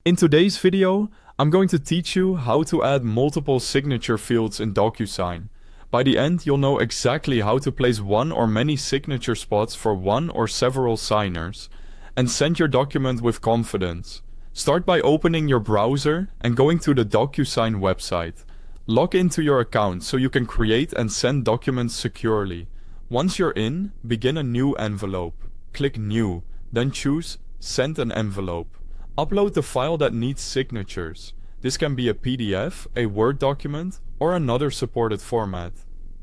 In today's video, I'm going to teach you how to add multiple signature fields in DocuSign. By the end, you'll know exactly how to place one or many signature spots for one or several signers, and send your document with confidence. Start by opening your browser and going to the DocuSign website. Log into your account so you can create and send documents securely. Once you're in, begin a new envelope. Click New, then choose Send an envelope. Upload the file that needs signatures. This can be a PDF, a Word document, or another supported format.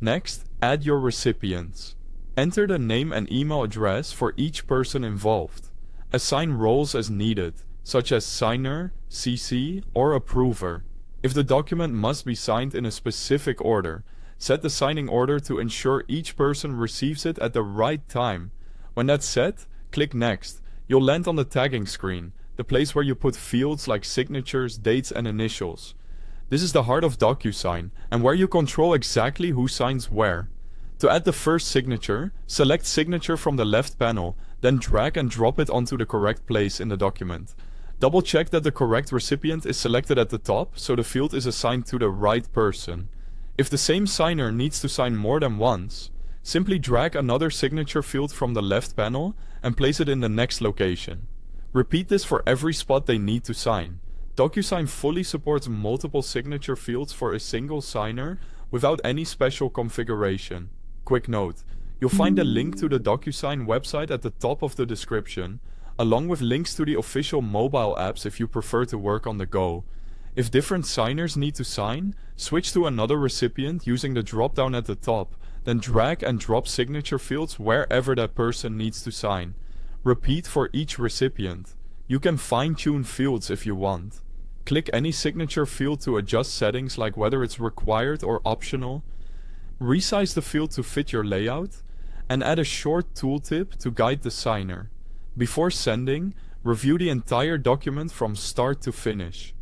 Next, add your recipients. Enter the name and email address for each person involved. Assign roles as needed, such as signer, CC, or approver. If the document must be signed in a specific order, set the signing order to ensure each person receives it at the right time. When that's set, click Next. You'll land on the tagging screen, the place where you put fields like signatures, dates, and initials. This is the heart of DocuSign, and where you control exactly who signs where. To add the first signature, select Signature from the left panel, then drag and drop it onto the correct place in the document. Double check that the correct recipient is selected at the top, so the field is assigned to the right person. If the same signer needs to sign more than once, simply drag another signature field from the left panel and place it in the next location. Repeat this for every spot they need to sign. DocuSign fully supports multiple signature fields for a single signer without any special configuration. Quick note, you'll find a link to the DocuSign website at the top of the description, along with links to the official mobile apps if you prefer to work on the go. If different signers need to sign, switch to another recipient using the drop-down at the top, then drag and drop signature fields wherever that person needs to sign. Repeat for each recipient. You can fine-tune fields if you want. Click any signature field to adjust settings like whether it's required or optional. Resize the field to fit your layout, and add a short tooltip to guide the signer. Before sending, review the entire document from start to finish.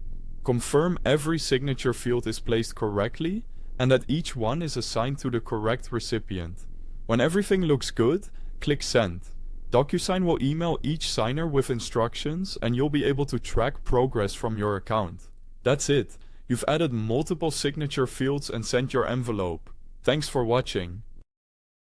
Confirm every signature field is placed correctly and that each one is assigned to the correct recipient. When everything looks good, click Send. DocuSign will email each signer with instructions, and you'll be able to track progress from your account. That's it. You've added multiple signature fields and sent your envelope. Thanks for watching.